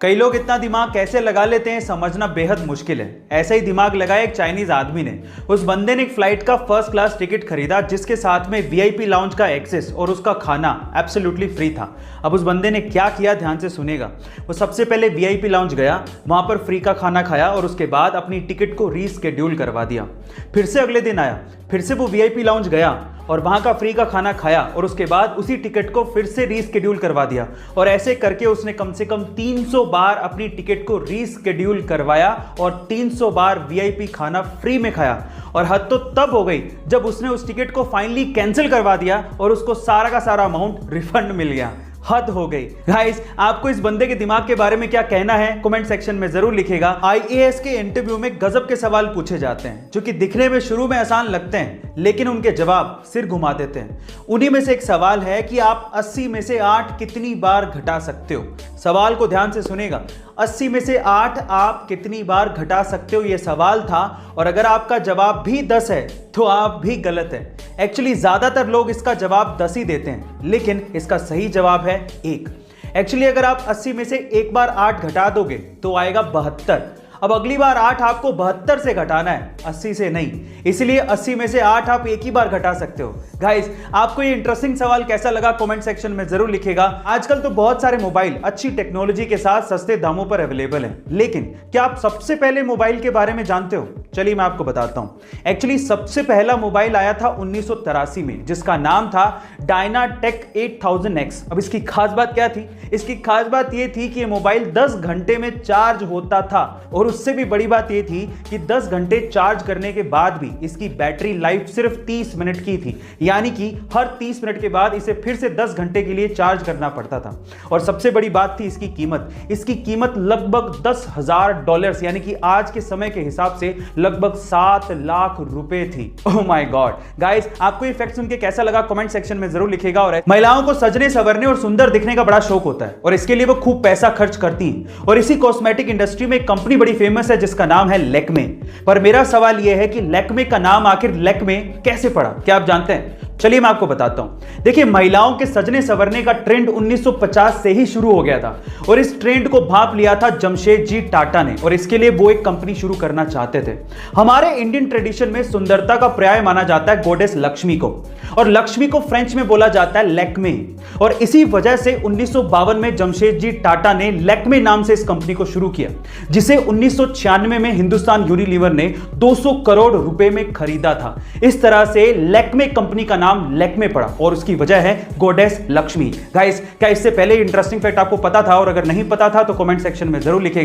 कई लोग इतना दिमाग कैसे लगा लेते हैं समझना बेहद मुश्किल है। ऐसा ही दिमाग लगाया एक चाइनीज आदमी ने। उस बंदे ने एक फ्लाइट का फर्स्ट क्लास टिकट खरीदा जिसके साथ में वीआईपी लाउंज का एक्सेस और उसका खाना एब्सोल्युटली फ्री था। अब उस बंदे ने क्या किया ध्यान से सुनेगा। वो सबसे पहले वीआईपी लाउंज गया, वहां पर फ्री का खाना खाया और उसके बाद अपनी टिकट को रीस्केड्यूल करवा दिया। फिर से अगले दिन आया, फिर से वो वीआईपी लाउंज गया और वहां का फ्री का खाना खाया और उसके बाद उसी टिकट को फिर से रीस्केड्यूल करवा दिया। और ऐसे करके उसने कम से कम 300 बार अपनी टिकट को रीस्केड्यूल करवाया और 300 बार वीआईपी खाना फ्री में खाया। और हद तो तब हो गई जब उसने उस टिकट को फाइनली कैंसिल करवा दिया और उसको सारा का सारा अमाउंट रिफंड मिल गया। हद हो गई। गाइस, आपको इस बंदे के दिमाग के बारे में क्या कहना है कमेंट सेक्शन में जरूर लिखिएगा। आईएएस के इंटरव्यू में गजब के सवाल पूछे जाते हैं जो कि दिखने में शुरू में आसान लगते हैं लेकिन उनके जवाब सिर घुमा देते हैं। उन्हीं में से एक सवाल है कि आप 80 में से 8 कितनी बार घटा सकते हो। सवाल को ध्यान से सुनेगा। 80 में से 8 आप कितनी बार घटा सकते हो, यह सवाल था। और अगर आपका जवाब भी 10 है तो आप भी गलत है। एक्चुअली ज्यादातर लोग इसका जवाब 10 ही देते हैं लेकिन इसका सही जवाब है 1। एक्चुअली अगर आप 80 में से एक बार 8 घटा दोगे तो आएगा 72। अब अगली बार 8 आपको 72 से घटाना है, 80 से नहीं। इसलिए 80 में से 8 आप एक ही बार घटा सकते हो। गाइस, आपको ये इंटरेस्टिंग सवाल कैसा लगा कमेंट सेक्शन में जरूर लिखिएगा। आजकल तो बहुत सारे मोबाइल अच्छी टेक्नोलॉजी के साथ सस्ते दामों पर अवेलेबल हैं, लेकिन क्या आप सबसे पहले मोबाइल के बारे में जानते हो? चलिए मैं आपको बताता हूं। एक्चुअली सबसे पहला मोबाइल आया था 1983 में जिसका नाम था डायनाटेक 8000X। अब इसकी खास बात क्या थी? इसकी खास बात यह थी कि ये मोबाइल 10 घंटे में चार्ज होता था और उससे भी बड़ी बात यह थी कि 10 घंटे चार्ज करने के बाद भी इसकी बैटरी लाइफ सिर्फ 30 मिनट की थी, यानी कि हर 30 मिनट के बाद इसे फिर से 10 घंटे के लिए चार्ज करना पड़ता था। और सबसे बड़ी बात थी इसकी कीमत। इसकी कीमत लगभग $10,000 यानी कि आज के समय के हिसाब से लगभग 7 लाख रुपए थी। Oh my God. गाइस, आपको ये फैक्ट सुन के कैसा लगा कमेंट सेक्शन में जरूर लिखिएगा। और महिलाओं को सजने संवरने और सुंदर दिखने का बड़ा शौक होता है और इसके लिए वो खूब पैसा खर्च करती हैं। और इसी कॉस्मेटिक इंडस्ट्री में एक कंपनी बड़ी फेमस है जिसका नाम है लैक्मे। पर मेरा सवाल यह है कि लैक्मे का नाम आखिर लैक्मे कैसे पड़ा? क्या आप जानते हैं? चलिए मैं आपको बताता हूं। देखिए, महिलाओं के सजने संवरने का ट्रेंड 1950 से ही शुरू हो गया था और इस ट्रेंड को भांप लिया था जमशेदजी टाटा ने और इसके लिए वो एक कंपनी शुरू करना चाहते थे। हमारे इंडियन ट्रेडिशन में सुंदरता का पर्याय माना जाता है गॉडेस लक्ष्मी को, और लक्ष्मी को फ्रेंच में बोला जाता है लैक्मे। और इसी वजह से 1952 में जमशेदजी टाटा ने लैक्मे नाम से इस कंपनी को शुरू किया, जिसे 1996 में हिंदुस्तान यूनिलीवर ने 200 करोड़ रुपए में खरीदा था। इस तरह से लैक्मे कंपनी का नाम लैक्मे पड़ा और उसकी वजह है गॉडेस लक्ष्मी। गाइस, क्या इससे पहले इंटरेस्टिंग फैक्ट आपको पता था? और अगर नहीं पता था तो कमेंट सेक्शन में जरूर लिखिएगा।